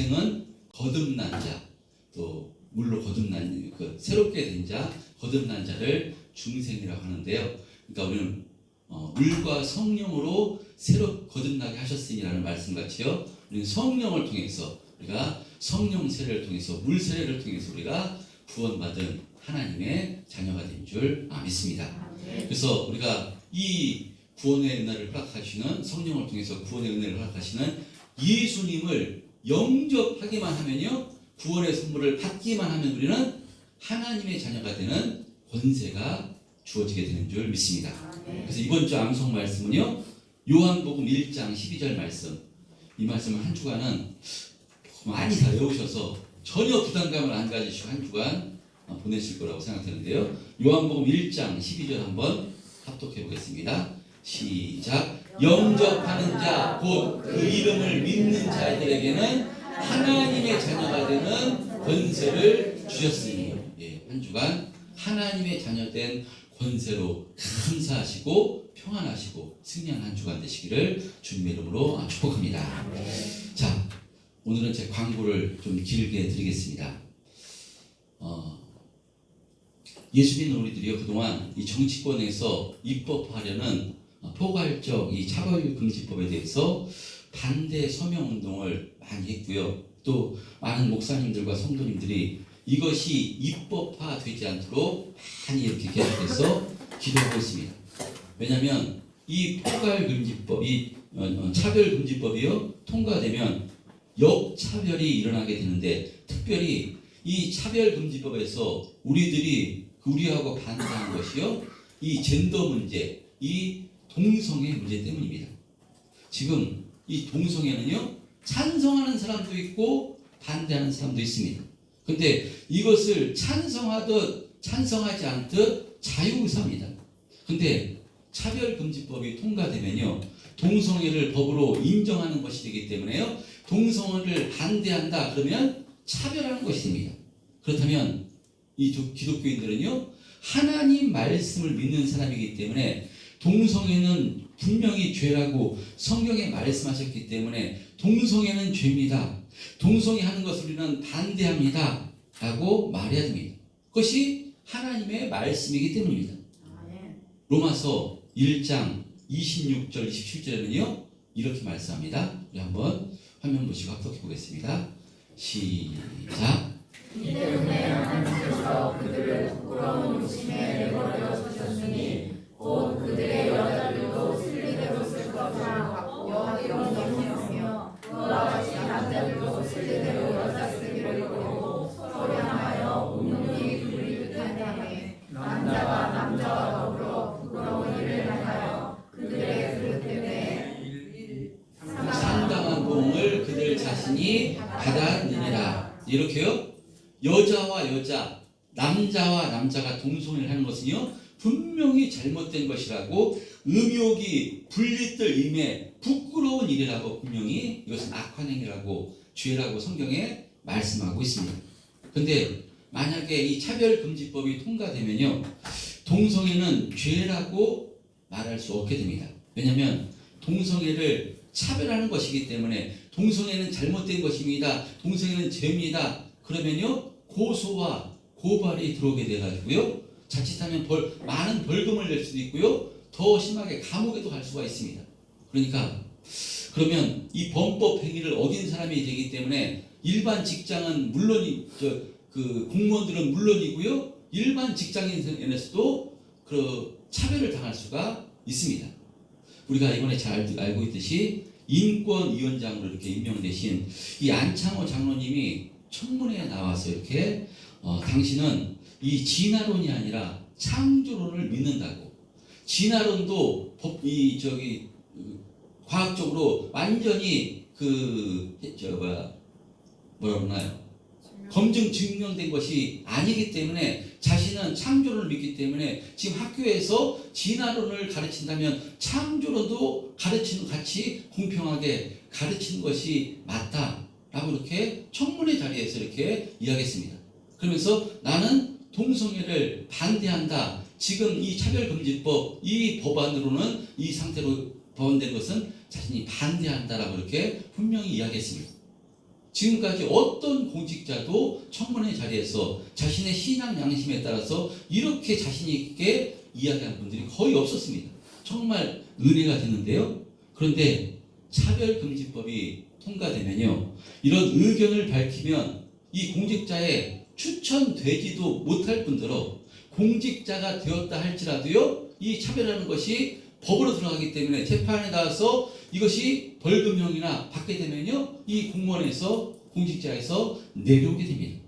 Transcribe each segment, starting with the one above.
중생은 거듭난 자, 또 물로 거듭난 새롭게 된 자, 거듭난 자를 중생이라고 하는데요. 그러니까 우리는 물과 성령으로 새로 거듭나게 하셨으니라는 말씀 같이요. 우리는 성령을 통해서 우리가 성령 세례를 통해서 물 세례를 통해서 우리가 구원받은 하나님의 자녀가 된 줄 믿습니다. 그래서 우리가 이 구원의 은혜를 허락하시는 성령을 통해서 구원의 은혜를 허락하시는 예수님을 영접하기만 하면요, 구원의 선물을 받기만 하면 우리는 하나님의 자녀가 되는 권세가 주어지게 되는 줄 믿습니다. 그래서 이번 주 암송 말씀은요, 요한복음 1장 12절 말씀. 이 말씀을 한 주간은 많이 다 외우셔서 전혀 부담감을 안 가지시고 한 주간 보내실 거라고 생각되는데요. 요한복음 1장 12절 한번 합독해 보겠습니다. 시작. 영접하는 자 곧 그 이름을 믿는 자들에게는 하나님의 자녀가 되는 권세를 주셨으니, 한 주간 하나님의 자녀된 권세로 감사하시고 평안하시고 승리한 한 주간 되시기를 주님의 이름으로 축복합니다. 자, 오늘은 제 광고를 좀 길게 드리겠습니다. 예수 믿는 우리들이요, 그동안 이 정치권에서 입법하려는 포괄적 이 차별금지법에 대해서 반대 서명 운동을 많이 했고요. 또 많은 목사님들과 성도님들이 이것이 입법화되지 않도록 많이 이렇게 계속해서 기도하고 있습니다. 왜냐하면 이 포괄금지법, 이 차별금지법이요, 통과되면 역차별이 일어나게 되는데, 특별히 이 차별금지법에서 우리하고 반대하는 것이요, 이 젠더 문제, 이 동성애 문제 때문입니다. 지금 이 동성애는요, 찬성하는 사람도 있고 반대하는 사람도 있습니다. 근데 이것을 찬성하듯 찬성하지 않듯 자유의사입니다. 근데 차별금지법이 통과되면요, 동성애를 법으로 인정하는 것이 되기 때문에요, 동성애를 반대한다 그러면 차별하는 것이 됩니다. 그렇다면 이 기독교인들은요, 하나님 말씀을 믿는 사람이기 때문에 동성애는 분명히 죄라고 성경에 말씀하셨기 때문에 동성애는 죄입니다. 동성애 하는 것을 우리는 반대합니다 라고 말해야 됩니다. 그것이 하나님의 말씀이기 때문입니다. 로마서 1장 26절 27절에는요 이렇게 말씀합니다. 우리 한번 화면 보시고 합독해 보겠습니다. 시작. 이 때문에 하나님께서 그들을 부끄러운 욕심에 내버려 두셨으니 곧 그들의 여자들도 슬리대로 쓸 것이라. 여호와께서 명령하며 그와 같이 남자들도 슬리대로 여자 쓰기를 고르고 서로 향하여 운명이 둘이 듯하게 남자가 남자와 더불어 부끄러운 일을 하여 그들의 그 때문에 상당한 보응을 그들 자신이 받았느니라. 이렇게요, 여자와 여자, 남자와 남자가 동성애를 하는 것은요, 분명히 잘못된 것이라고, 음욕이 분리될 임에 부끄러운 일이라고 분명히 이것은 악한 행위라고, 죄라고 성경에 말씀하고 있습니다. 근데 만약에 이 차별금지법이 통과되면요, 동성애는 죄라고 말할 수 없게 됩니다. 왜냐하면 동성애를 차별하는 것이기 때문에, 동성애는 잘못된 것입니다, 동성애는 죄입니다 그러면요, 고소와 고발이 들어오게 돼가지고요, 자칫하면 많은 벌금을 낼 수도 있고요, 더 심하게 감옥에도 갈 수가 있습니다. 그러니까 그러면 이 범법 행위를 어긴 사람이 되기 때문에 일반 직장은 공무원들은 물론이고요, 일반 직장인에서도 그 차별을 당할 수가 있습니다. 우리가 이번에 잘 알고 있듯이 인권위원장으로 이렇게 임명되신 이 안창호 장로님이 청문회에 나와서 이렇게 당신은 이 진화론이 아니라 창조론을 믿는다고, 진화론도 과학적으로 완전히 뭐라고 하나요? 검증 증명된 것이 아니기 때문에 자신은 창조론을 믿기 때문에 지금 학교에서 진화론을 가르친다면 창조론도 가르치는 같이 공평하게 가르치는 것이 맞다라고 이렇게 청문회 자리에서 이렇게 이야기했습니다. 그러면서 나는 동성애를 반대한다. 지금 이 차별금지법, 이 법안으로는 이 상태로 법원된 것은 자신이 반대한다라고 이렇게 분명히 이야기했습니다. 지금까지 어떤 공직자도 청문회 자리에서 자신의 신앙 양심에 따라서 이렇게 자신 있게 이야기한 분들이 거의 없었습니다. 정말 은혜가 되는데요. 그런데 차별금지법이 통과되면요, 이런 의견을 밝히면 이 공직자에 추천되지도 못할 뿐더러 공직자가 되었다 할지라도요, 이 차별하는 것이 법으로 들어가기 때문에 재판에 나와서 이것이 벌금형이나 받게 되면요, 이 공무원에서 공직자에서 내려오게 됩니다.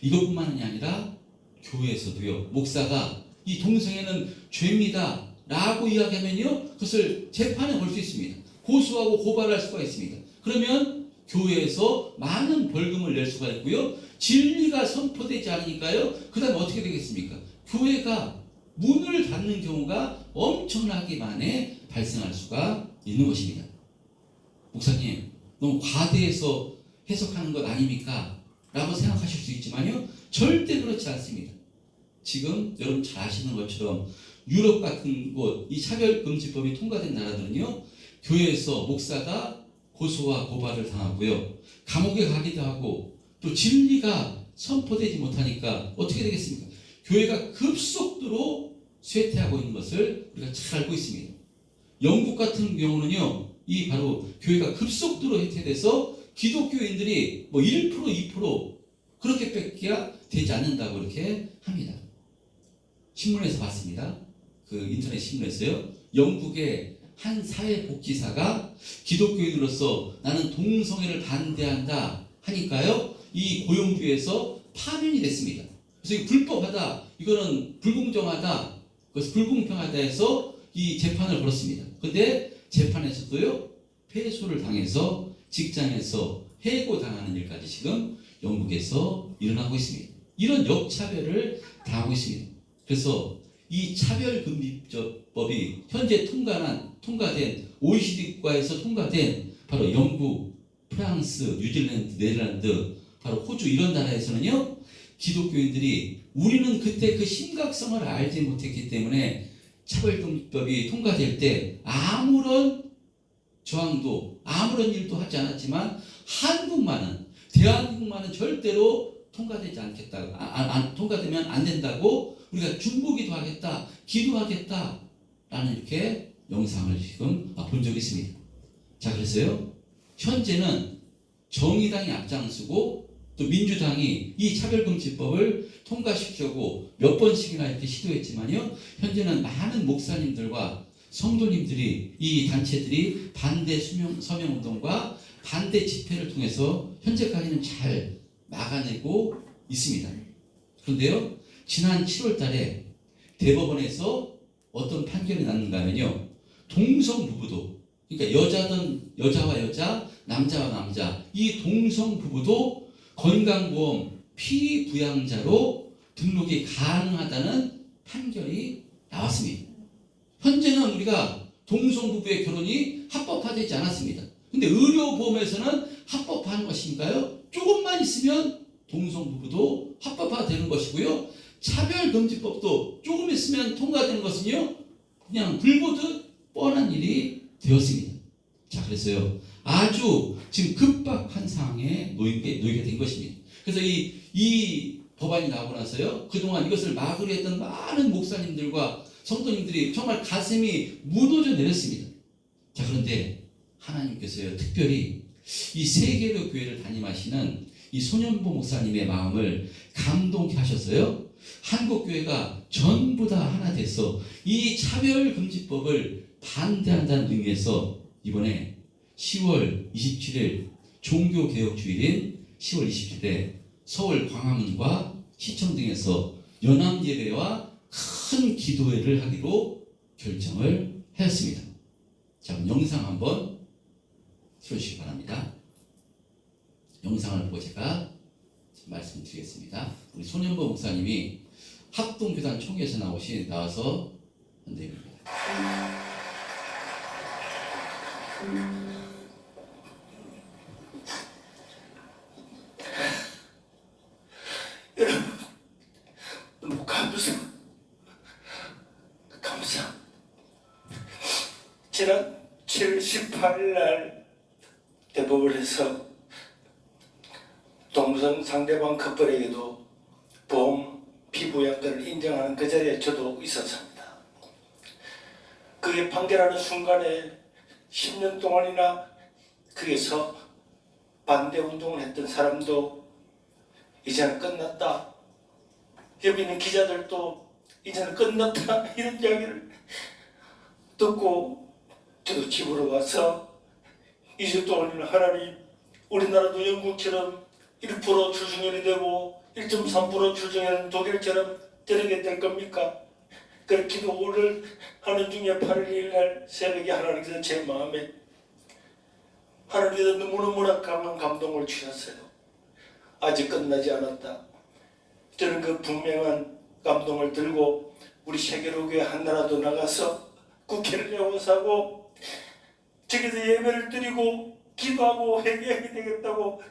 이것뿐만이 아니라 교회에서도요, 목사가 이 동성애는 죄입니다 라고 이야기하면요, 그것을 재판에 걸 수 있습니다. 고소하고 고발할 수가 있습니다. 그러면 교회에서 많은 벌금을 낼 수가 있고요, 진리가 선포되지 않으니까요, 그 다음에 어떻게 되겠습니까? 교회가 문을 닫는 경우가 엄청나게 많이 발생할 수가 있는 것입니다. 목사님, 너무 과대해서 해석하는 것 아닙니까? 라고 생각하실 수 있지만요, 절대 그렇지 않습니다. 지금 여러분 잘 아시는 것처럼 유럽 같은 곳, 이 차별금지법이 통과된 나라들은요, 교회에서 목사가 고소와 고발을 당하고요, 감옥에 가기도 하고, 또 진리가 선포되지 못하니까 어떻게 되겠습니까? 교회가 급속도로 쇠퇴하고 있는 것을 우리가 잘 알고 있습니다. 영국 같은 경우는요, 이 바로 교회가 급속도로 해체돼서 기독교인들이 뭐 1%, 2% 그렇게 뺏기야 되지 않는다고 이렇게 합니다. 신문에서 봤습니다. 그 인터넷 신문에서요, 영국의 한 사회복지사가 기독교인으로서 나는 동성애를 반대한다 하니까요, 이 고용주에서 파면이 됐습니다. 그래서 불법하다, 이거는 불공정하다, 그래서 불공평하다 해서 이 재판을 걸었습니다. 그런데 재판에서도요, 패소를 당해서 직장에서 해고당하는 일까지 지금 영국에서 일어나고 있습니다. 이런 역차별을 당하고 있습니다. 그래서 이 차별금지법이 현재 통과된 OECD 국가에서 통과된 바로 영국, 프랑스, 뉴질랜드, 네덜란드, 바로 호주 이런 나라에서는요, 기독교인들이 우리는 그때 그 심각성을 알지 못했기 때문에 차별금지법이 통과될 때 아무런 저항도 아무런 일도 하지 않았지만 대한민국만은 절대로 통과되지 않겠다, 통과되면 안 된다고 우리가 중보기도 하겠다, 기도하겠다 라는 이렇게 영상을 지금 본 적이 있습니다. 자, 그래서요, 현재는 정의당이 앞장서고 또 민주당이 이 차별금지법을 통과시키려고 몇 번씩이나 이렇게 시도했지만요, 현재는 많은 목사님들과 성도님들이, 이 단체들이 반대 서명운동과 반대 집회를 통해서 현재까지는 잘 막아내고 있습니다. 그런데요, 지난 7월 달에 대법원에서 어떤 판결이 났는가 하면요, 동성 부부도, 그러니까 여자든 여자와 여자, 남자와 남자, 이 동성 부부도 건강보험 피부양자로 등록이 가능하다는 판결이 나왔습니다. 현재는 우리가 동성부부의 결혼이 합법화되지 않았습니다. 근데 의료보험에서는 합법화하는 것인가요? 조금만 있으면 동성부부도 합법화되는 것이고요, 차별금지법도 조금 있으면 통과되는 것은요, 그냥 불보듯 뻔한 일이 되었습니다. 자, 그래서요, 아주 지금 급박한 상황에 놓이게 된 것입니다. 그래서 이 법안이 나오고 나서요, 그동안 이것을 막으려 했던 많은 목사님들과 성도님들이 정말 가슴이 무너져 내렸습니다. 자, 그런데 하나님께서요, 특별히 이 세계로 교회를 담임하시는 이 손현보 목사님의 마음을 감동케 하셔서요, 한국교회가 전부 다 하나 돼서 이 차별금지법을 반대한다는 의미에서 이번에 10월 27일 종교개혁주일인 10월 27일에 서울 광화문과 시청 등에서 연합예배와 큰 기도회를 하기로 결정을 하였습니다. 자, 그럼 영상 한번 틀어주시기 바랍니다. 영상을 보고 제가 말씀을 드리겠습니다. 우리 손현보 목사님이 합동교단 총회에서 나와서 헌대입니다. 여러분, 너무 감사. 지난 7월 18일 날 대법원에서 동성 상대방 커플에게도 보험 피부 양들을 인정하는 그 자리에 저도 있었습니다. 그게 판결하는 순간에 10년 동안이나 거기서 반대 운동을 했던 사람도 이제는 끝났다. 옆에 있는 기자들도 이제는 끝났다. 이런 이야기를 듣고 저도 집으로 와서 2주 동안이나 하나님, 우리나라도 영국처럼 1% 출생률이 되고 1.3% 출생률은 독일처럼 저렇게 될 겁니까? 그렇게 기도를 하는 중에 8월 2일 날 새벽에 하나님께서 제 마음에 하나님께서 너무너무나 강한 감동을 주셨어요. 아직 끝나지 않았다. 저는 그 분명한 감동을 들고 우리 세계로교회 한나라도 나가서 국회를 영어사고 저기서 예배를 드리고 기도하고 회개해야 되겠다고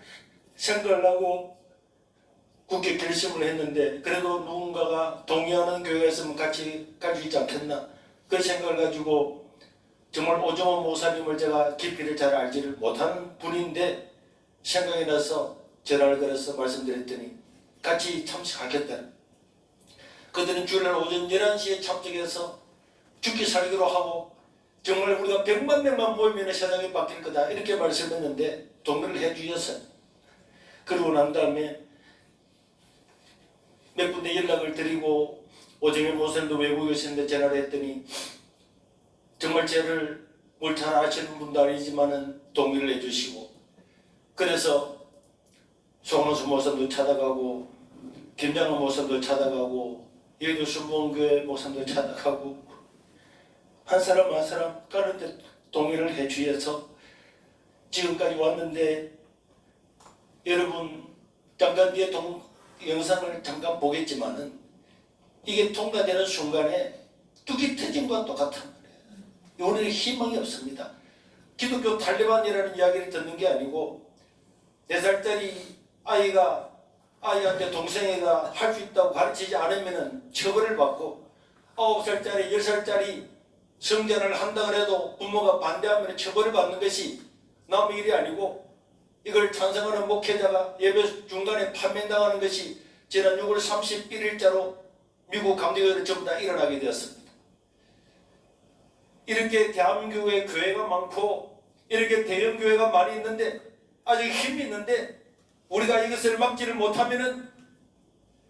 생각을 하고 국회 결심을 했는데, 그래도 누군가가 동의하는 교회가 있으면 같이 갈 수 있지 않겠나, 그 생각을 가지고 정말 오정호 목사님을 제가 깊이를 잘 알지를 못하는 분인데 생각이 나서 전화를 걸어서 말씀드렸더니 같이 참석하겠다. 그들은 주일날 오전 11시에 참석해서 죽기 살기로 하고 정말 우리가 100만 명만 모이면 세상이 바뀔 거다 이렇게 말씀했는데 동의를 해주셨어요. 그러고 난 다음에 몇 군데 연락을 드리고 오정현 목사님도 외국에 있었는데 전화를 했더니 정말 저를 뭘 잘 아시는 분도 아니지만은 동의를 해주시고, 그래서 송원수 목사님도 찾아가고 김장호 목사님도 찾아가고 여의도 순복음교회 목사님도 찾아가고 한 사람 한 사람 가는데 동의를 해주셔서 지금까지 왔는데, 여러분 잠깐 뒤에 영상을 잠깐 보겠지만은 이게 통과되는 순간에 뚝이 터진 것과 똑같은 거예요. 우리는 희망이 없습니다. 기독교 탈레반이라는 이야기를 듣는 게 아니고 4살짜리 아이한테 동생애가 할 수 있다고 가르치지 않으면 처벌을 받고 9살짜리 10살짜리 성전을 한다 그래도 부모가 반대하면 처벌을 받는 것이 남의 일이 아니고, 이걸 찬성하는 목회자가 예배 중간에 파면당하는 것이 지난 6월 31일자로 미국 감리교회는 전부 다 일어나게 되었습니다. 이렇게 대한민국에 교회가 많고 이렇게 대형 교회가 많이 있는데 아직 힘이 있는데 우리가 이것을 막지를 못하면은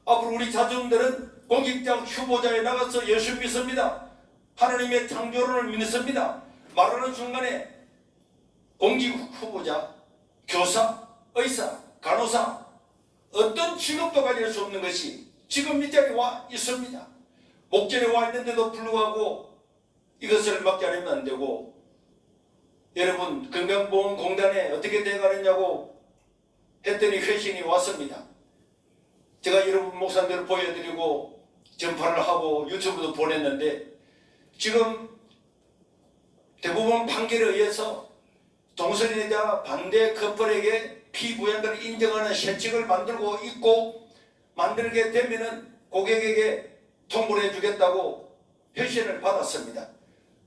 앞으로 우리 자손들은 공직장 후보자에 나가서 예수 믿습니다. 하나님의 창조론을 믿습니다. 말하는 순간에 공직 후보자, 교사, 의사, 간호사 어떤 직업도 가질 수 없는 것이 지금 이 자리에 와 있습니다. 목전에 와 있는데도 불구하고 이것을 막지 않으면 안 되고, 여러분 건강보험공단에 어떻게 돼가느냐고 했더니 회신이 왔습니다. 제가 여러분 목사님들 보여드리고 전파를 하고 유튜브도 보냈는데 지금 대법원 판결에 의해서 동성애에 대한 반대 커플에게 피부양들을 인정하는 세칙을 만들고 있고, 만들게 되면은 고객에게 통보를 해주겠다고 회신을 받았습니다.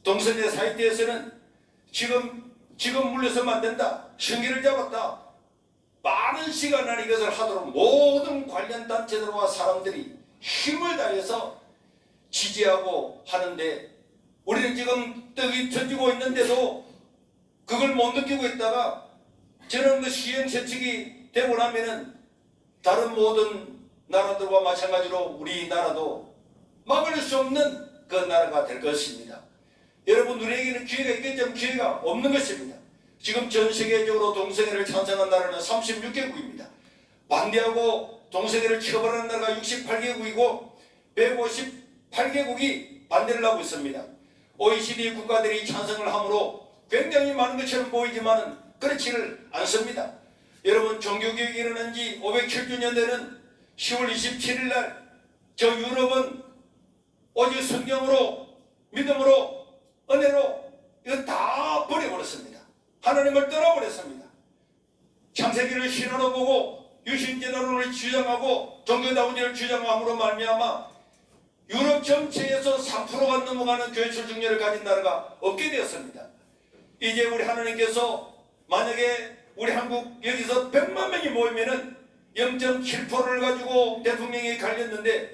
동성애 사이트에서는 지금 물려서면 안 된다, 승기를 잡았다, 많은 시간을 이것을 하도록 모든 관련 단체들과 사람들이 힘을 다해서 지지하고 하는데, 우리는 지금 떡이 터지고 있는데도 그걸 못 느끼고 있다가 저는 그 시행 세칙이 되고 나면은 다른 모든 나라들과 마찬가지로 우리나라도 막을 수 없는 그 나라가 될 것입니다. 여러분, 우리에게는 기회가 있겠지만 기회가 없는 것입니다. 지금 전 세계적으로 동성애를 찬성한 나라는 36개국입니다. 반대하고 동성애를 처벌하는 나라가 68개국이고 158개국이 반대를 하고 있습니다. OECD 국가들이 찬성을 하므로 굉장히 많은 것처럼 보이지만 그렇지를 않습니다. 여러분, 종교개혁이 일어난 지 507주년 되는 10월 27일 날 저 유럽은 오직 성경으로, 믿음으로, 은혜로 이거 다 버려버렸습니다. 하나님을 떠나버렸습니다. 창세기를 신화로 보고 유신제도론을 주장하고 종교다운제를 주장함으로 말미암아 유럽 전체에서 3%가 넘어가는 교회 출석률을 가진 나라가 없게 되었습니다. 이제 우리 하나님께서 만약에 우리 한국 여기서 100만 명이 모이면은 0.7%를 가지고 대통령이 갈렸는데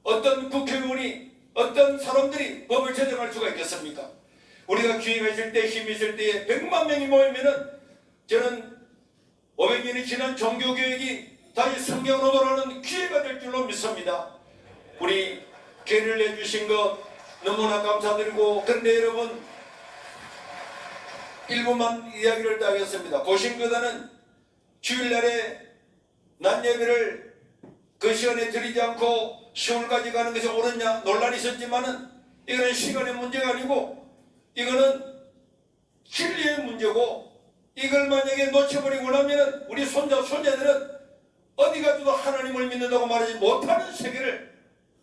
어떤 국회의원이 어떤 사람들이 법을 제정할 수가 있겠습니까? 우리가 기회가 있을 때 힘이 있을 때에 100만 명이 모이면은 저는 500년이 지난 종교개혁이 다시 성경으로 돌아오는 기회가 될 줄로 믿습니다. 우리 기회를 내주신 것 너무나 감사드리고, 그런데 여러분 1분만 이야기를 더 하겠습니다. 고신교단은 주일날에 낮 예배를 그 시간에 드리지 않고 시골까지 가는 것이 옳으냐 논란이 있었지만은 이거는 시간의 문제가 아니고 이거는 진리의 문제고, 이걸 만약에 놓쳐버리고 나면은 우리 손자 손녀들은 어디 가서도 하나님을 믿는다고 말하지 못하는 세계를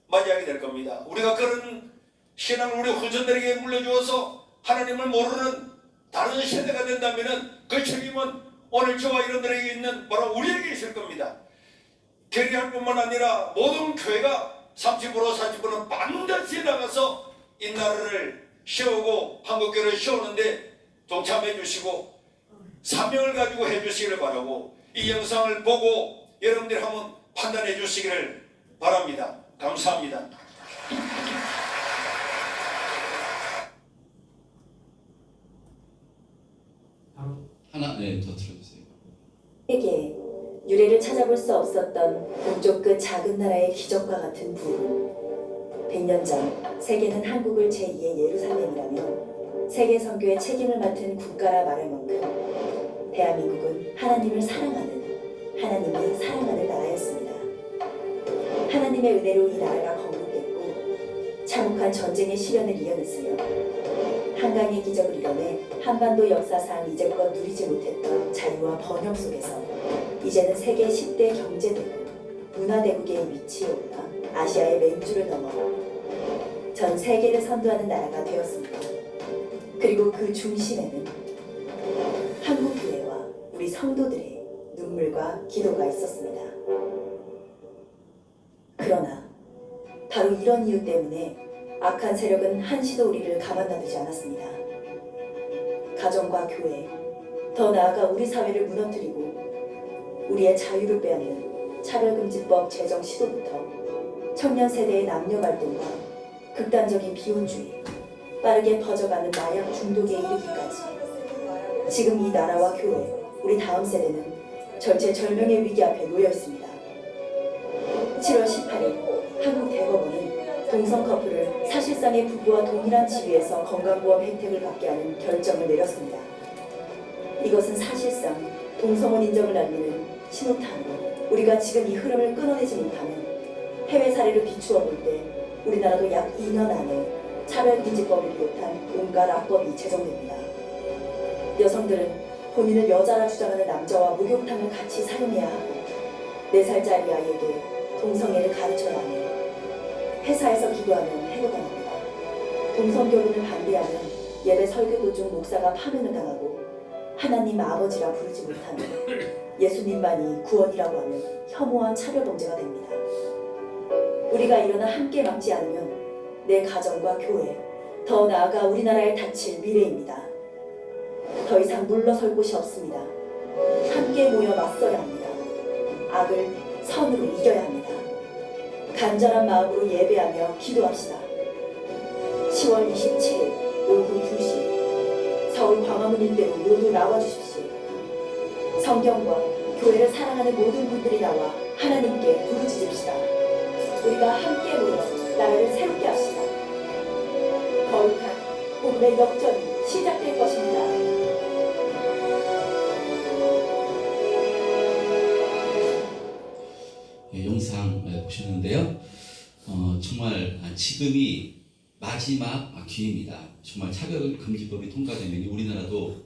맞이하게 될 겁니다. 우리가 그런 신앙을 우리 후손들에게 물려주어서 하나님을 모르는 다른 세대가 된다면은 그 책임은 오늘 저와 여러분들에게 있는 바로 우리에게 있을 겁니다. 교회할 뿐만 아니라 모든 교회가 30% 40%는 반드시 나가서 이 나라를 세우고 한국교회를 세우는데 동참해 주시고 사명을 가지고 해 주시기를 바라고, 이 영상을 보고 여러분들이 한번 판단해 주시기를 바랍니다. 감사합니다. 하나 더 들어주세요. 세계 유래를 찾아볼 수 없었던 동쪽 끝 작은 나라의 기적과 같은 부흥. 100년 전 세계는 한국을 제2의 예루살렘이라며 세계 선교의 책임을 맡은 국가라 말할 만큼 대한민국은 하나님을 사랑하는, 하나님이 사랑하는 나라였습니다. 하나님의 은혜로 이 나라가 건국됐고 참혹한 전쟁의 시련을 이겨냈으며 한강의 기적을 이뤄내 한반도 역사상 이제껏 누리지 못했던 자유와 번영 속에서 이제는 세계 10대 경제대국, 문화대국의 위치에 올라 아시아의 맨주를 넘어 전 세계를 선도하는 나라가 되었습니다. 그리고 그 중심에는 한국교회와 우리 성도들의 눈물과 기도가 있었습니다. 그러나 바로 이런 이유 때문에 악한 세력은 한시도 우리를 가만 놔두지 않았습니다. 가정과 교회, 더 나아가 우리 사회를 무너뜨리고 우리의 자유를 빼앗는 차별금지법 제정 시도부터 청년 세대의 남녀 발동과 극단적인 비혼주의, 빠르게 퍼져가는 마약 중독에 이르기까지 지금 이 나라와 교회, 우리 다음 세대는 절체절명의 위기 앞에 놓여 있습니다. 7월 18일 한국 대법원은 동성 커플을 사실상의 부부와 동일한 지위에서 건강보험 혜택을 받게 하는 결정을 내렸습니다. 이것은 사실상 동성혼 인정을 날리는 신호탄으로 우리가 지금 이 흐름을 끊어내지 못하면 해외 사례를 비추어 볼 때 우리나라도 약 2년 안에 차별금지법을 비롯한 온갖 악법이 제정됩니다. 여성들은 본인을 여자라 주장하는 남자와 목욕탕을 같이 사용해야 하고 4살짜리 아이에게 동성애를 가르쳐야 하며 회사에서 기도하면 해고당합니다. 동성결혼을 반대하면 예배 설교 도중 목사가 파면을 당하고 하나님 아버지라 부르지 못하며 예수님만이 구원이라고 하면 혐오와 차별범죄가 됩니다. 우리가 일어나 함께 막지 않으면 내 가정과 교회, 더 나아가 우리나라에 닥칠 미래입니다. 더 이상 물러설 곳이 없습니다. 함께 모여 맞서야 합니다. 악을 선으로 이겨야 합니다. 간절한 마음으로 예배하며 기도합시다. 10월 27일 오후 2시 서울 광화문 일대로 모두 나와주십시오. 성경과 교회를 사랑하는 모든 분들이 나와 하나님께 부르짖읍시다. 우리가 함께 모여 나라를 새롭게 합시다. 거룩한 복음의 역전이 시작될 것입니다. 영상 보셨는데요. 정말 지금이 마지막 기회입니다. 정말 차별금지법이 통과되면 우리나라도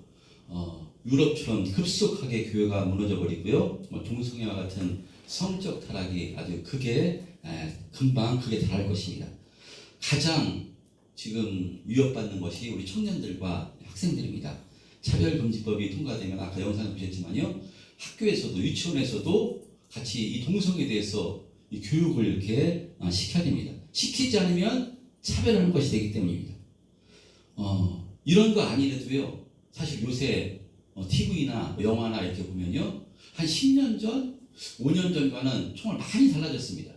유럽처럼 급속하게 교회가 무너져 버리고요. 동성애와 같은 성적 타락이 아주 금방 크게 달할 것입니다. 가장 지금 위협받는 것이 우리 청년들과 학생들입니다. 차별금지법이 통과되면 아까 영상 보셨지만요, 학교에서도 유치원에서도 같이 이 동성애에 대해서 이 교육을 이렇게 시켜야 됩니다. 시키지 않으면 차별하는 것이 되기 때문입니다. 이런 거 아니래도요, 사실 요새 TV나 영화나 이렇게 보면요, 한 10년 전 5년 전과는 정말 많이 달라졌습니다.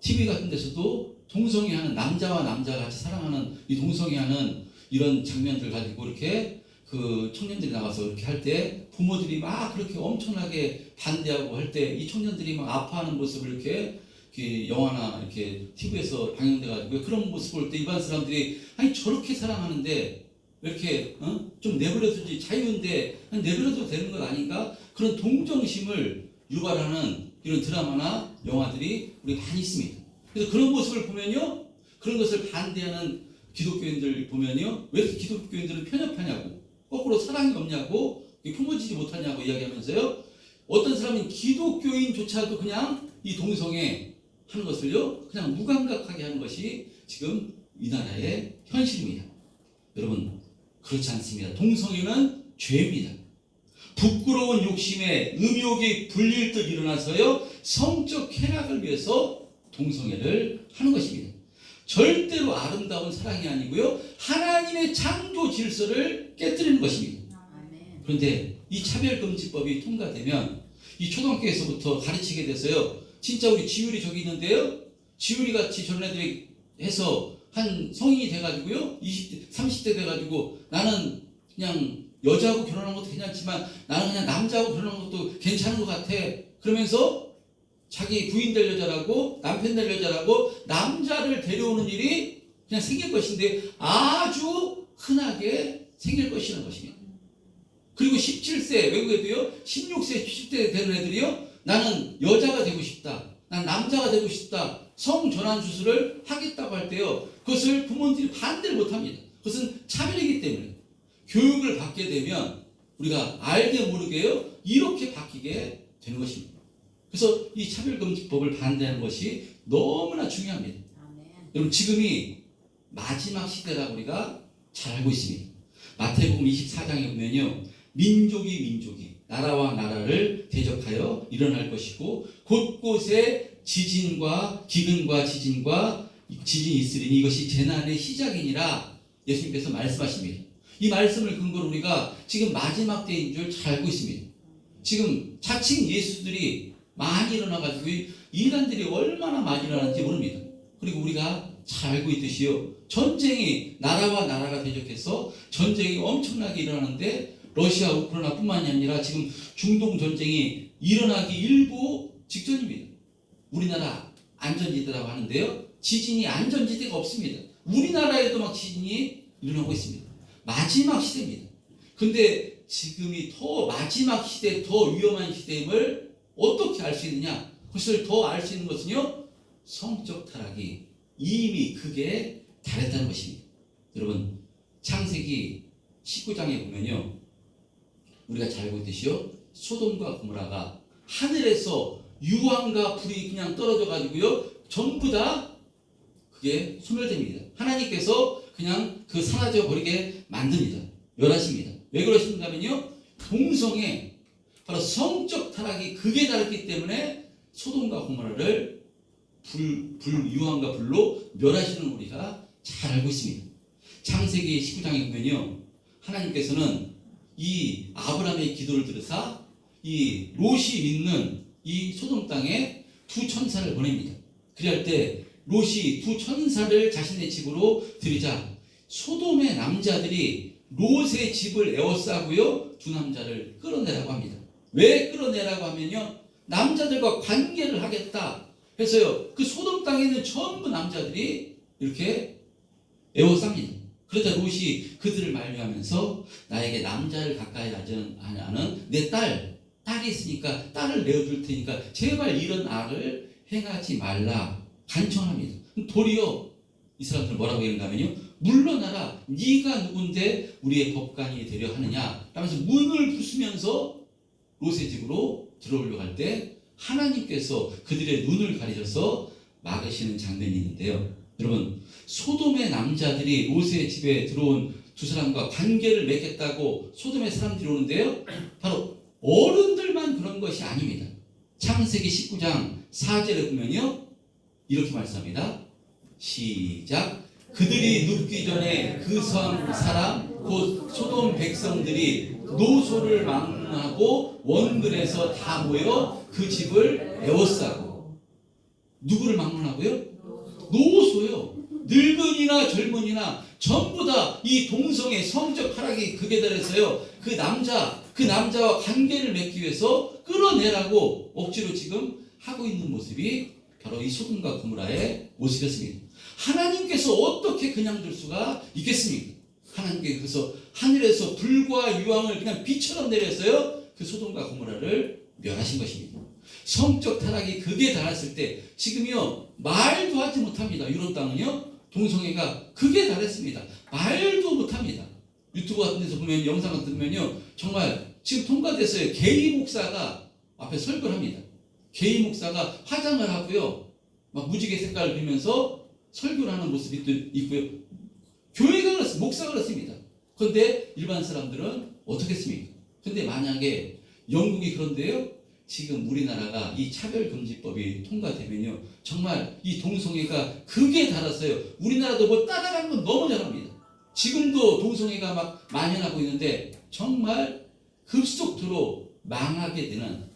TV 같은 데서도 동성애하는 남자와 남자가 같이 사랑하는 이 동성애하는 이런 장면들 가지고 이렇게 그 청년들이 나와서 이렇게 할 때 부모들이 막 그렇게 엄청나게 반대하고 할 때 이 청년들이 막 아파하는 모습을 이렇게 영화나 이렇게 TV에서 방영돼가지고 그런 모습을 볼 때 일반 사람들이 아니 저렇게 사랑하는데 왜 이렇게 좀 내버려두지 자유인데 내버려도 되는 것 아닌가 그런 동정심을 유발하는 이런 드라마나 영화들이 우리 많이 있습니다. 그래서 그런 모습을 보면요, 그런 것을 반대하는 기독교인들 보면요, 왜 이렇게 기독교인들은 편협하냐고, 거꾸로 사랑이 없냐고, 품어지지 못하냐고 이야기하면서요, 어떤 사람은 기독교인조차도 그냥 이 동성애 하는 것을요, 그냥 무감각하게 하는 것이 지금 이 나라의 현실입니다. 여러분, 그렇지 않습니다. 동성애는 죄입니다. 부끄러운 욕심에 음욕이 불릴 듯 일어나서요, 성적 쾌락을 위해서 동성애를 하는 것입니다. 절대로 아름다운 사랑이 아니고요, 하나님의 창조 질서를 깨뜨리는 것입니다. 그런데 이 차별금지법이 통과되면 이 초등학교에서부터 가르치게 돼서요, 진짜 우리 지율이 저기 있는데요, 지율이 같이 저런 애들이 해서 한 성인이 돼가지고요, 20대, 30대 돼가지고 나는 그냥 여자하고 결혼한 것도 괜찮지만 나는 그냥 남자하고 결혼한 것도 괜찮은 것 같아. 그러면서 자기 부인 될 여자라고 남편 될 여자라고 남자를 데려오는 일이 그냥 생길 것인데 아주 흔하게 생길 것이라는 것입니다. 그리고 17세 외국에도요 16세 17세 되는 애들이요 나는 여자가 되고 싶다, 난 남자가 되고 싶다, 성전환 수술을 하겠다고 할 때요 그것을 부모님들이 반대를 못합니다. 그것은 차별이기 때문에 교육을 받게 되면 우리가 알게 모르게요 이렇게 바뀌게 되는 것입니다. 그래서 이 차별금지법을 반대하는 것이 너무나 중요합니다. 여러분, 지금이 마지막 시대라고 우리가 잘 알고 있습니다. 마태복음 24장에 보면요, 민족이 나라와 나라를 대적하여 일어날 것이고 곳곳에 지진과 기근과 지진이 있으리니 이것이 재난의 시작이니라 예수님께서 말씀하십니다. 이 말씀을 근거로 우리가 지금 마지막 때인 줄 잘 알고 있습니다. 지금 자칭 예수들이 많이 일어나가지고 인간들이 얼마나 많이 일어나는지 모릅니다. 그리고 우리가 잘 알고 있듯이요, 전쟁이 나라와 나라가 대적해서 전쟁이 엄청나게 일어나는데 러시아 우크라이나뿐만이 아니라 지금 중동 전쟁이 일어나기 일보 직전입니다. 우리나라 안전지대라고 하는데요, 지진이 안전지대가 없습니다. 우리나라에도 막 지진이 일어나고 있습니다. 마지막 시대입니다. 근데 지금이 더 마지막 시대, 더 위험한 시대임을 어떻게 알 수 있느냐? 그것을 더 알 수 있는 것은요, 성적 타락이 이미 극에 달했다는 것입니다. 여러분, 창세기 19장에 보면요, 우리가 잘 알고 있듯이요, 소돔과 고모라가 하늘에서 유황과 불이 그냥 떨어져 가지고요 전부 다 그게 소멸됩니다. 하나님께서 그냥 그 사라져 버리게 만듭니다. 멸하십니다. 왜 그러신가 하면요, 동성애, 바로 성적 타락이 극에 달했기 때문에 소돔과 고모라를 유황과 불로 멸하시는 우리가 잘 알고 있습니다. 창세기 19장에 보면요, 하나님께서는 이 아브라함의 기도를 들으사 이 롯이 있는 이 소돔 땅에 두 천사를 보냅니다. 그리할 때 롯이 두 천사를 자신의 집으로 들이자 소돔의 남자들이 롯의 집을 에워싸고요 두 남자를 끌어내라고 합니다. 왜 끌어내라고 하면요, 남자들과 관계를 하겠다 해서요 그 소돔 땅에 있는 전부 남자들이 이렇게 에워쌉니다. 그러자 롯이 그들을 만류하면서 나에게 남자를 가까이 하지 않은 내 딸이 있으니까 딸을 내어줄 테니까 제발 이런 악을 행하지 말라 간청합니다. 도리어 이 사람들 뭐라고 얘기하는가 하면요, 물러나라, 네가 누군데 우리의 법관이 되려 하느냐 라면서 문을 부수면서 롯의 집으로 들어오려고 할 때 하나님께서 그들의 눈을 가리셔서 막으시는 장면이 있는데요, 여러분, 소돔의 남자들이 롯의 집에 들어온 두 사람과 관계를 맺겠다고 소돔의 사람들이 오는데요, 바로 어른들만 그런 것이 아닙니다. 창세기 19장 4절에 보면요 이렇게 말씀합니다. 시작. 그들이 눕기 전에 그 성 사람 곧 소돔 백성들이 노소를 막는 방문하고 원근에서 다 모여 그 집을 에워싸고. 누구를 방문하고요? 노소요. 늙은이나 젊은이나 전부 다 이 동성의 성적 하락이 극에 달해서요. 그 남자와 관계를 맺기 위해서 끌어내라고 억지로 지금 하고 있는 모습이 바로 이 소돔과 고모라의 모습이었습니다. 하나님께서 어떻게 그냥 둘 수가 있겠습니까? 하나님께서 하늘에서 불과 유황을 그냥 비처럼 내려서요. 그 소돔과 고모라를 멸하신 것입니다. 성적 타락이 극에 달했을 때 지금요 말도 하지 못합니다. 유럽 땅은요 동성애가 극에 달했습니다. 말도 못합니다. 유튜브 같은 데서 보면 영상 같은 데면요 정말 지금 통과됐어요. 게이 목사가 앞에 설교를 합니다. 게이 목사가 화장을 하고요 막 무지개 색깔을 빌면서 설교를 하는 모습이 또 있고요. 교회가 그렇습니다. 목사가 그렇습니다. 그런데 일반 사람들은 어떻겠습니까? 근데 만약에 영국이 그런데요 지금 우리나라가 이 차별금지법이 통과되면요 정말 이 동성애가 극에 달았어요. 우리나라도 뭐 따라가는 건 너무 잘합니다. 지금도 동성애가 막 만연하고 있는데 정말 급속도로 망하게 되는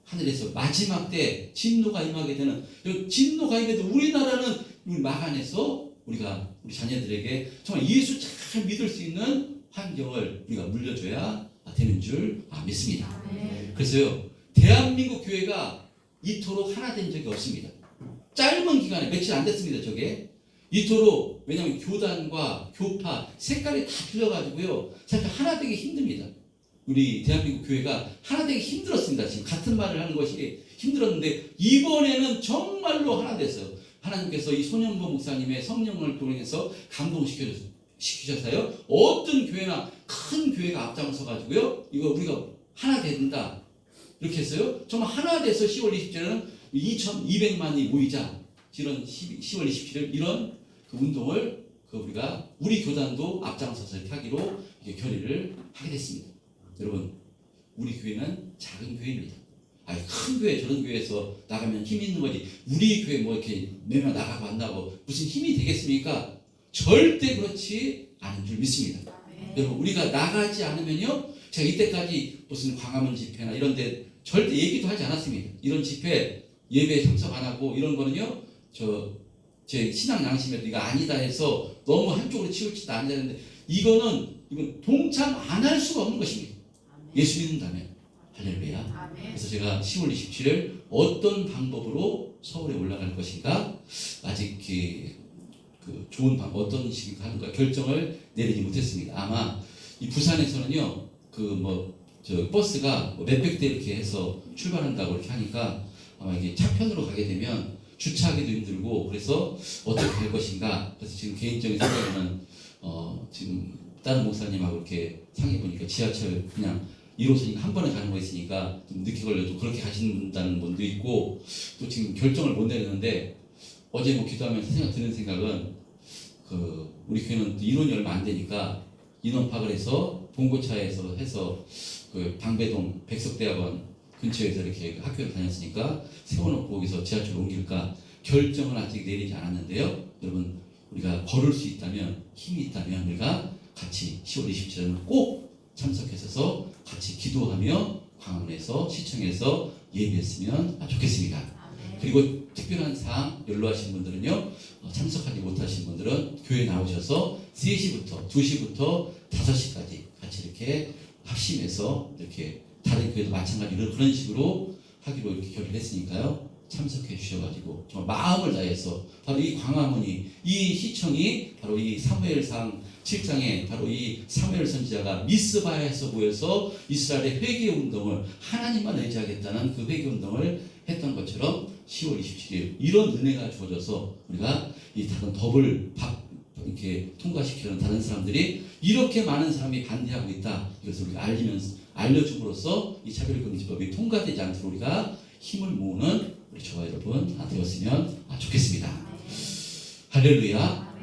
하늘에서 마지막 때 진노가 임하게 되는 진노가 임해도 우리나라는 막아내서 우리가 우리 자녀들에게 정말 예수 잘 믿을 수 있는 환경을 우리가 물려줘야 되는 줄 믿습니다. 그래서요 대한민국 교회가 이토록 하나 된 적이 없습니다. 짧은 기간에 며칠 안 됐습니다. 저게 이토록 왜냐하면 교단과 교파 색깔이 다 틀려가지고요 사실 하나 되기 힘듭니다. 우리 대한민국 교회가 하나 되기 힘들었습니다. 지금 같은 말을 하는 것이 힘들었는데 이번에는 정말로 하나 됐어요. 하나님께서 이 손영보 목사님의 성령을 통해서 감동시키셔서요 어떤 교회나 큰 교회가 앞장서 가지고요 이거 우리가 하나 된다 이렇게 했어요. 정말 하나 돼서 10월 27일은 2,200만이 모이자 이런 10월 27일 이런 그 운동을 우리가 우리 교단도 앞장서서 이렇게 하기로 이렇게 결의를 하게 됐습니다. 여러분 우리 교회는 작은 교회입니다. 아니 큰 교회 저런 교회에서 나가면 힘이 있는 거지 우리 교회 뭐 이렇게 매년 나가고 한다고 무슨 힘이 되겠습니까? 절대 그렇지 않은 줄 믿습니다. 여러분 우리가 나가지 않으면요 제가 이때까지 무슨 광화문 집회나 이런 데 절대 얘기도 하지 않았습니다. 이런 집회 예배에 참석 안 하고 이런 거는요 제 신앙 양심에도 이거 아니다 해서 너무 한쪽으로 치우치도 안 되는데 이건 동참 안 할 수가 없는 것입니다. 예수 믿는다면 할렐루야. 그래서 제가 10월 27일 어떤 방법으로 서울에 올라갈 것인가 아직 그 좋은 방법 어떤 식으로 하는가 결정을 내리지 못했습니다. 아마 이 부산에서는요 저 버스가 몇백 대 이렇게 해서 출발한다고 이렇게 하니까 아마 이게 차편으로 가게 되면 주차하기도 힘들고 그래서 어떻게 할 것인가 그래서 지금 개인적인 생각에는 지금 다른 목사님하고 이렇게 상의 보니까 지하철 그냥 1호선이 한 번에 가는 거 있으니까 좀 늦게 걸려도 그렇게 가신다는 분도 있고 또 지금 결정을 못 내렸는데 어제 뭐 기도하면서 드는 생각은 우리 교회는 인원이 얼마 안 되니까 인원 파악을 해서 봉고차에서 해서 그 방배동 백석대학원 근처에서 이렇게 학교를 다녔으니까 세워놓고 거기서 지하철로 옮길까 결정을 아직 내리지 않았는데요. 여러분 우리가 걸을 수 있다면 힘이 있다면 우리가 같이 10월 27일은 꼭 참석해서 같이 기도하며 광화문에서 시청에서 예배했으면 좋겠습니다. 그리고 특별한 사항 연로하신 분들은요 참석하지 못하신 분들은 교회 나오셔서 3시부터 2시부터 5시까지 같이 이렇게 합심해서 이렇게 다른 교회도 마찬가지로 그런 식으로 하기로 이렇게 결의를 했으니까요 참석해 주셔가지고 정말 마음을 다해서 바로 이 광화문이 이 시청이 바로 이 사무엘상 7장에 바로 이 사무엘 선지자가 미스바에서 모여서 이스라엘의 회개 운동을 하나님만 의지하겠다는 그 회개 운동을 했던 것처럼 10월 27일 이런 은혜가 주어져서 우리가 이 다른 법을 이렇게 통과시키는 다른 사람들이 이렇게 많은 사람이 반대하고 있다. 이것을 우리가 알려줌으로써 이 차별금지법이 통과되지 않도록 우리가 힘을 모으는 우리 저와 여러분 되었으면 좋겠습니다. 할렐루야.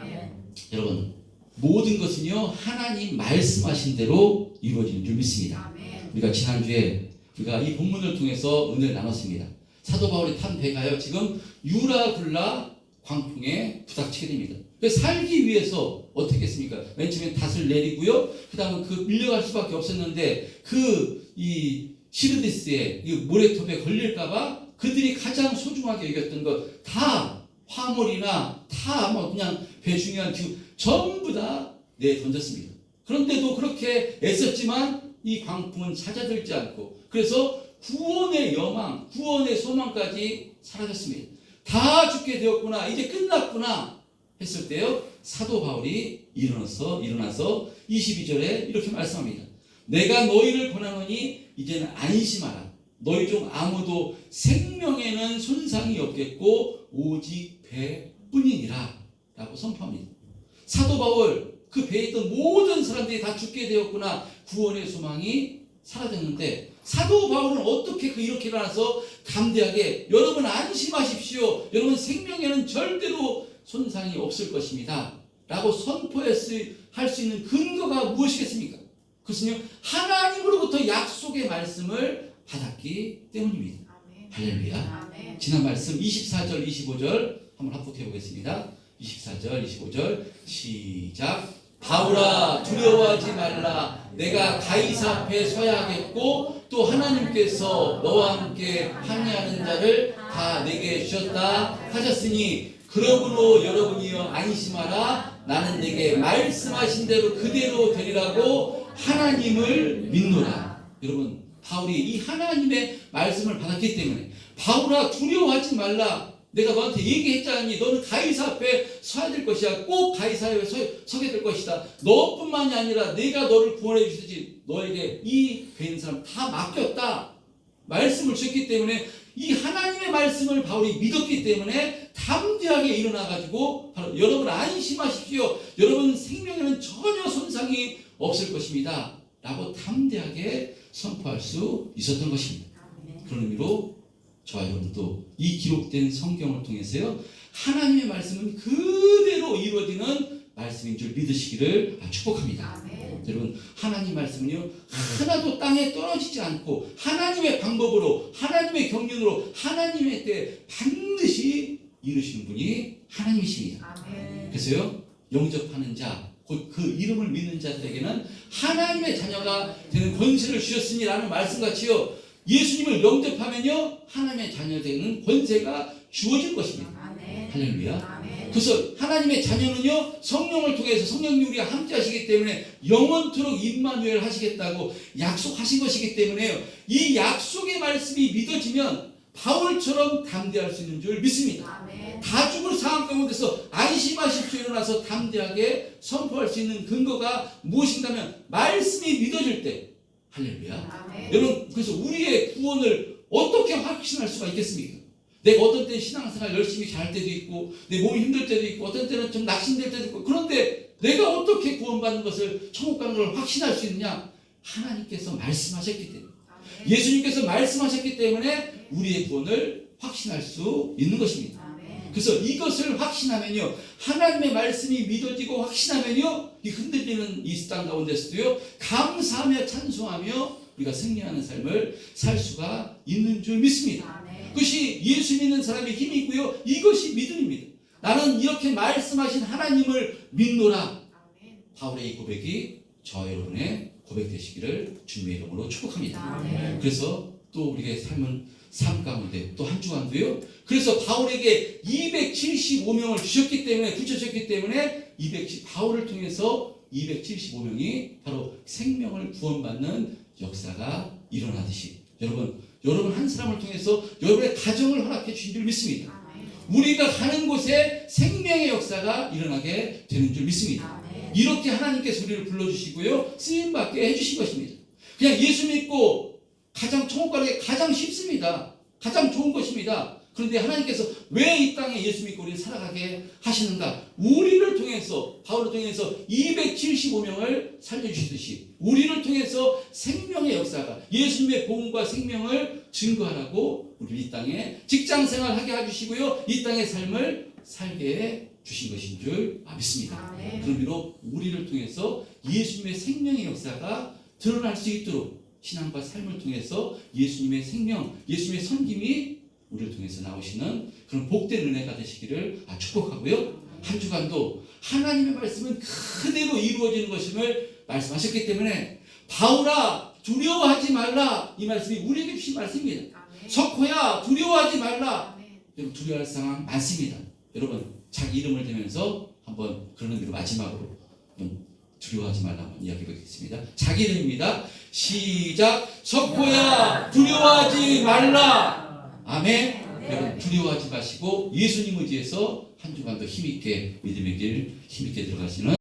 여러분 모든 것은요 하나님 말씀하신 대로 이루어지는 줄 믿습니다. 우리가 지난주에 우리가 이 본문을 통해서 은혜를 나눴습니다. 사도 바울이 탄 배가요 지금 유라굴라 광풍에 부닥치게 됩니다. 살기 위해서 어떻게 했습니까? 맨 처음에 닷을 내리고요. 그 다음에 그 밀려갈 수밖에 없었는데 이 시르디스의 이 모래톱에 걸릴까봐 그들이 가장 소중하게 여겼던 것 다 화물이나 다 뭐 그냥 배 중요한 기구 전부 다 내던졌습니다. 그런데도 그렇게 애썼지만 이 광풍은 찾아들지 않고 그래서 구원의 여망, 구원의 소망까지 사라졌습니다. 다 죽게 되었구나, 이제 끝났구나 했을 때요, 사도 바울이 일어나서 22절에 이렇게 말씀합니다. 내가 너희를 권하노니 이제는 안심하라. 너희 중 아무도 생명에는 손상이 없겠고 오직 배뿐이니라 라고 선포합니다. 사도 바울, 그 배에 있던 모든 사람들이 다 죽게 되었구나, 구원의 소망이 사라졌는데 사도 바울은 어떻게 이렇게 일어나서 담대하게 여러분 안심하십시오, 여러분 생명에는 절대로 손상이 없을 것입니다 라고 선포할 수 있는 근거가 무엇이겠습니까? 그것은요, 하나님으로부터 약속의 말씀을 받았기 때문입니다. 할렐루야. 지난 말씀 24절 25절 한번 합독해 보겠습니다. 24절 25절 시작. 바울아 두려워하지 말라. 내가 가이사 앞에 서야 하겠고 또 하나님께서 너와 함께 항해하는 자를 다 내게 주셨다 하셨으니 그러므로 여러분이여 안심하라. 나는 내게 말씀하신 대로 그대로 되리라고 하나님을 믿노라. 여러분, 바울이 이 하나님의 말씀을 받았기 때문에 바울아 두려워하지 말라. 내가 너한테 얘기했잖니. 너는 가이사 앞에 서야 될 것이야. 꼭 가이사 앞에 서게 될 것이다. 너뿐만이 아니라 내가 너를 구원해 주시지. 너에게 이 배인 사람 다 맡겼다. 말씀을 주셨기 때문에 이 하나님의 말씀을 바울이 믿었기 때문에 담대하게 일어나가지고 바로 여러분 안심하십시오. 여러분 생명에는 전혀 손상이 없을 것입니다. 라고 담대하게 선포할 수 있었던 것입니다. 그런 의미로 저와 여러분도 이 기록된 성경을 통해서요, 하나님의 말씀은 그대로 이루어지는 말씀인 줄 믿으시기를 축복합니다. 여러분, 하나님 말씀은요 하나도 땅에 떨어지지 않고 하나님의 방법으로, 하나님의 경륜으로, 하나님의 때 반드시 이루시는 분이 하나님이십니다. 그래서요, 영접하는 자, 곧 그 이름을 믿는 자들에게는 하나님의 자녀가 되는 권세를 주셨으니 라는 말씀같이요, 예수님을 영접하면요 하나님의 자녀 되는 권세가 주어질 것입니다. 할렐루야. 그래서 하나님의 자녀는요 성령을 통해서 성령님 우리가 함께 하시기 때문에 영원토록 임마누엘 하시겠다고 약속하신 것이기 때문에요, 이 약속의 말씀이 믿어지면 바울처럼 담대할 수 있는 줄 믿습니다. 다 죽을 상황 가운데서 안심하십시오 일어나서 담대하게 선포할 수 있는 근거가 무엇인가면 말씀이 믿어질 때, 할렐루야. 여러분, 그래서 우리의 구원을 어떻게 확신할 수가 있겠습니까? 내가 어떤 때 신앙생활 열심히 잘 때도 있고 내 몸이 힘들 때도 있고 어떤 때는 좀 낙심될 때도 있고, 그런데 내가 어떻게 구원받는 것을, 천국 가는 걸 확신할 수 있느냐? 하나님께서 말씀하셨기 때문에, 예수님께서 말씀하셨기 때문에 우리의 구원을 확신할 수 있는 것입니다. 그래서 이것을 확신하면요, 하나님의 말씀이 믿어지고 확신하면요, 이 흔들리는 이 땅 가운데서도요 감사하며 찬송하며 우리가 승리하는 삶을 살 수가 있는 줄 믿습니다. 그것이 예수 믿는 사람의 힘이고요, 이것이 믿음입니다. 나는 이렇게 말씀하신 하나님을 믿노라. 바울의 이 고백이 저와 여러분의 고백 되시기를 주님의 이름으로 축복합니다. 그래서 또 우리의 삶 가운데 또 한 주간도요, 그래서 바울에게 275명을 주셨기 때문에, 붙여주셨기 때문에 바울을 통해서 275명이 바로 생명을 구원받는 역사가 일어나듯이 여러분 한 사람을 통해서 여러분의 가정을 허락해 주신 줄 믿습니다. 우리가 가는 곳에 생명의 역사가 일어나게 되는 줄 믿습니다. 이렇게 하나님께서 우리를 불러주시고요 쓰임받게 해주신 것입니다. 그냥 예수 믿고 천국 가는 게 가장 쉽습니다. 가장 좋은 것입니다. 그런데 하나님께서 왜 이 땅에 예수 믿고 우리를 살아가게 하시는가? 우리를 통해서, 바울을 통해서 275명을 살려주시듯이 우리를 통해서 생명의 역사가, 예수님의 복음과 생명을 증거하라고 우리 이 땅에 직장생활 하게 해주시고요 이 땅의 삶을 살게 해 주신 것인 줄 믿습니다. 그런 의미로 우리를 통해서 예수님의 생명의 역사가 드러날 수 있도록 신앙과 삶을 통해서 예수님의 생명, 예수님의 섬김이 우리를 통해서 나오시는 그런 복된 은혜가 되시기를 축복하고요. 한 주간도 하나님의 말씀은 그대로 이루어지는 것임을 말씀하셨기 때문에 바울아 두려워하지 말라, 이 말씀이 우리에게 주신 말씀입니다. 석호야 두려워하지 말라. 여러분 두려워할 상황 많습니다. 여러분 자기 이름을 대면서 한번 그런 의미로 마지막으로 한번 두려워하지 말라 한번 이야기해 보겠습니다. 자기 이름입니다. 시작. 석호야 두려워하지 말라. 아멘. 여러분 두려워하지 마시고 예수님 의지해서 한 주간도 힘있게 믿음의 길 힘있게 들어가시는